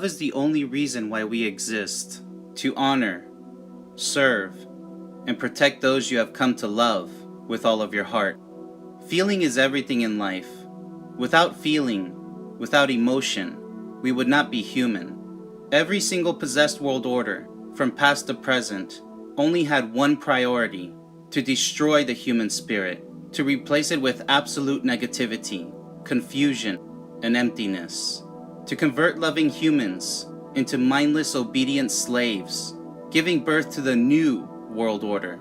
Love is the only reason why we exist, to honor, serve, and protect those you have come to love with all of your heart. Feeling is everything in life. Without feeling, without emotion, we would not be human. Every single possessed world order, from past to present, only had one priority: to destroy the human spirit, to replace it with absolute negativity, confusion, and emptiness, to convert loving humans into mindless obedient slaves, giving birth to the new world order.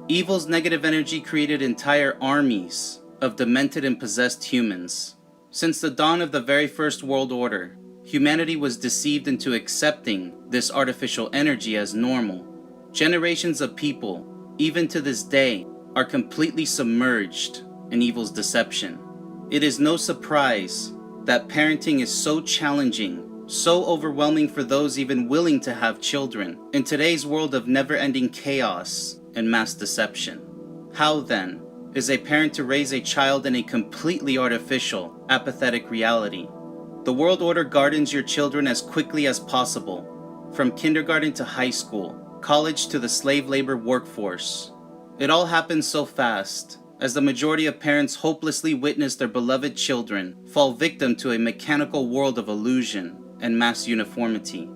Evil's negative energy created entire armies of demented and possessed humans. Since the dawn of the very first world order, humanity was deceived into accepting this artificial energy as normal. Generations of people, even to this day, are completely submerged in evil's deception. It is no surprise that parenting is so challenging, so overwhelming for those even willing to have children in today's world of never-ending chaos and mass deception. How then is a parent to raise a child in a completely artificial, apathetic reality? The world order gardens your children as quickly as possible, from kindergarten to high school, college to the slave labor workforce. It all happens so fast, as the majority of parents hopelessly witness their beloved children fall victim to a mechanical world of illusion and mass uniformity.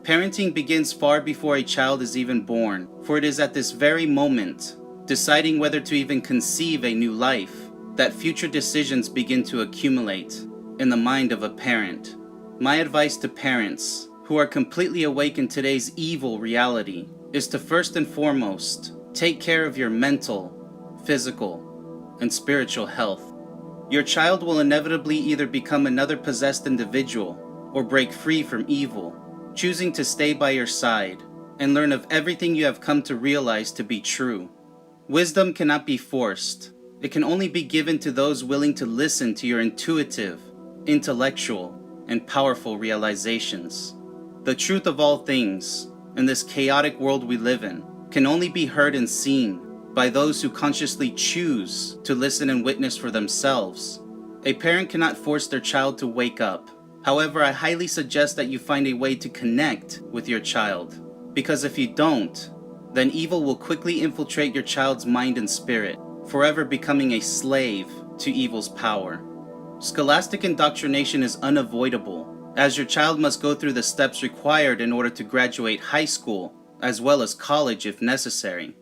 Parenting begins far before a child is even born, for it is at this very moment, deciding whether to even conceive a new life, that future decisions begin to accumulate in the mind of a parent. My advice to parents who are completely awake in today's evil reality is to first and foremost take care of your mental, physical, and spiritual health. Your child will inevitably either become another possessed individual or break free from evil, choosing to stay by your side and learn of everything you have come to realize to be true. Wisdom cannot be forced. It can only be given to those willing to listen to your intuitive, intellectual, and powerful realizations. The truth of all things, in this chaotic world we live in, can only be heard and seen by those who consciously choose to listen and witness for themselves. A parent cannot force their child to wake up. However, I highly suggest that you find a way to connect with your child, because if you don't, then evil will quickly infiltrate your child's mind and spirit, forever becoming a slave to evil's power. Scholastic indoctrination is unavoidable, as your child must go through the steps required in order to graduate high school, as well as college if necessary.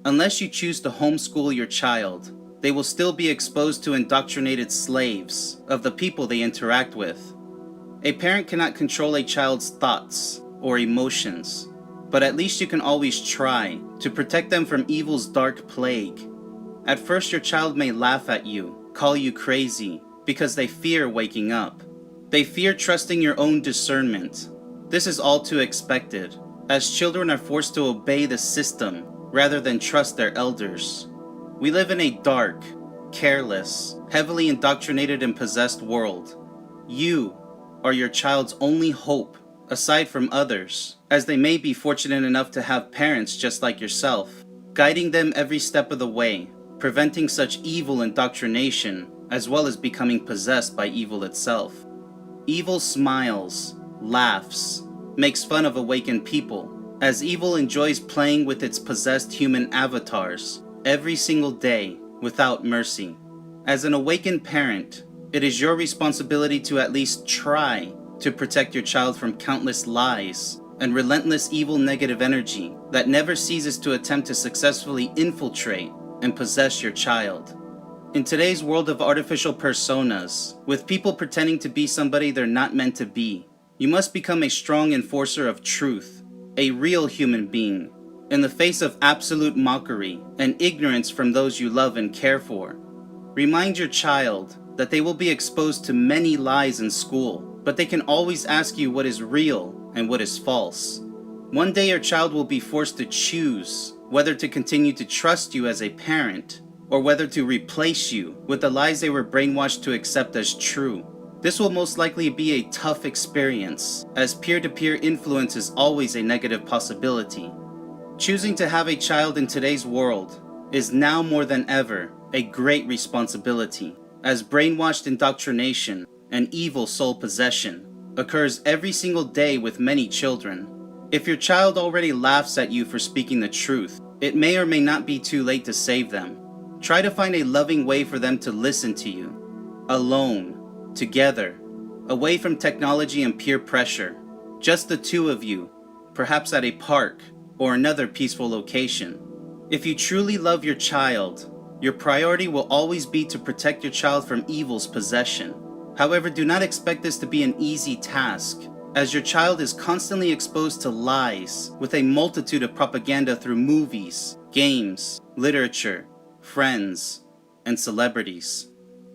Unless you choose to homeschool your child, they will still be exposed to indoctrinated slaves of the people they interact with. A parent cannot control a child's thoughts or emotions, but at least you can always try to protect them from evil's dark plague. At first, your child may laugh at you, call you crazy, because they fear waking up. They fear trusting your own discernment. This is all too expected, as children are forced to obey the system rather than trust their elders. We live in a dark, careless, heavily indoctrinated and possessed world. You are your child's only hope, aside from others, as they may be fortunate enough to have parents just like yourself, guiding them every step of the way, preventing such evil indoctrination, as well as becoming possessed by evil itself. Evil smiles, laughs, makes fun of awakened people, as evil enjoys playing with its possessed human avatars every single day without mercy. As an awakened parent, it is your responsibility to at least try to protect your child from countless lies and relentless evil negative energy that never ceases to attempt to successfully infiltrate and possess your child. In today's world of artificial personas, with people pretending to be somebody they're not meant to be, you must become a strong enforcer of truth, a real human being, in the face of absolute mockery and ignorance from those you love and care for. Remind your child that they will be exposed to many lies in school, but they can always ask you what is real and what is false. One day your child will be forced to choose whether to continue to trust you as a parent or whether to replace you with the lies they were brainwashed to accept as true. This will most likely be a tough experience, as peer-to-peer influence is always a negative possibility. Choosing to have a child in today's world is now more than ever a great responsibility, as brainwashed indoctrination and evil soul possession occurs every single day with many children. If your child already laughs at you for speaking the truth, it may or may not be too late to save them. Try to find a loving way for them to listen to you. Alone, together, away from technology and peer pressure. Just the two of you, perhaps at a park or another peaceful location. If you truly love your child, your priority will always be to protect your child from evil's possession. However, do not expect this to be an easy task, as your child is constantly exposed to lies with a multitude of propaganda through movies, games, literature, friends, and celebrities.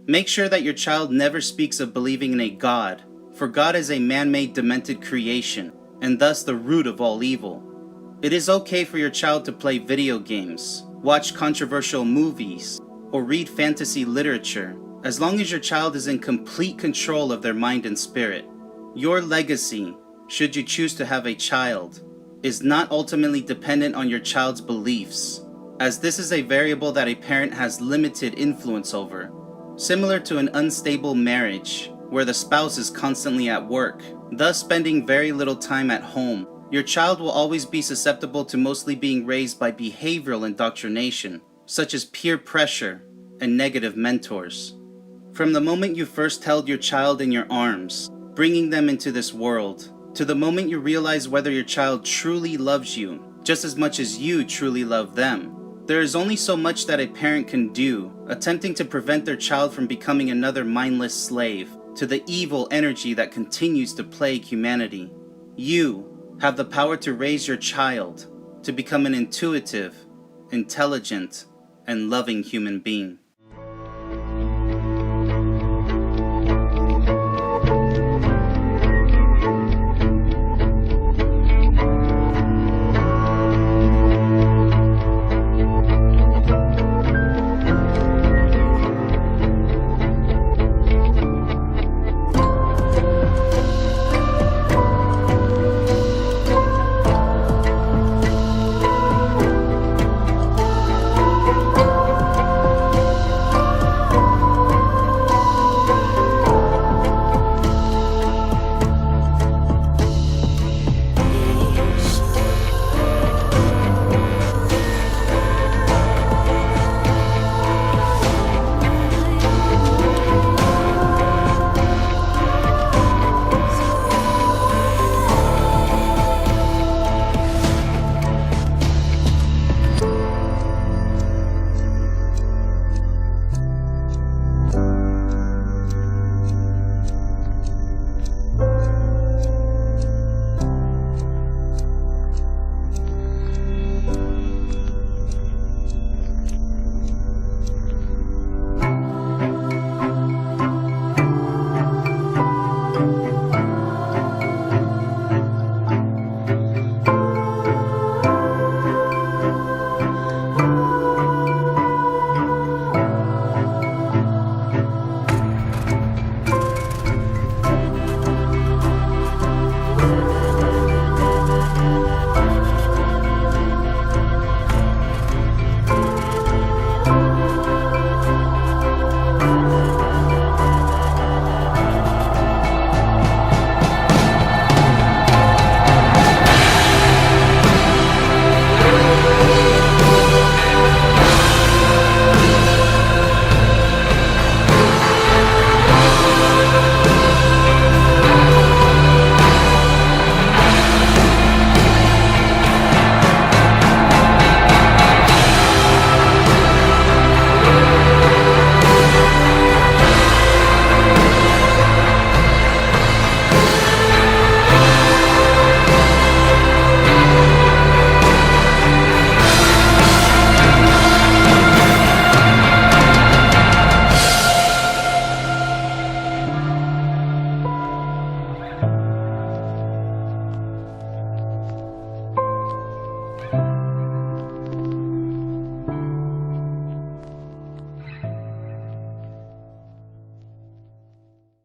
Make sure that your child never speaks of believing in a God, for God is a man-made demented creation, and thus the root of all evil. It is okay for your child to play video games, watch controversial movies, or read fantasy literature, as long as your child is in complete control of their mind and spirit. Your legacy, should you choose to have a child, is not ultimately dependent on your child's beliefs, as this is a variable that a parent has limited influence over. Similar to an unstable marriage, where the spouse is constantly at work, thus spending very little time at home, your child will always be susceptible to mostly being raised by behavioral indoctrination, such as peer pressure and negative mentors. From the moment you first held your child in your arms, bringing them into this world, to the moment you realize whether your child truly loves you just as much as you truly love them, there is only so much that a parent can do, attempting to prevent their child from becoming another mindless slave to the evil energy that continues to plague humanity. You have the power to raise your child to become an intuitive, intelligent, and loving human being.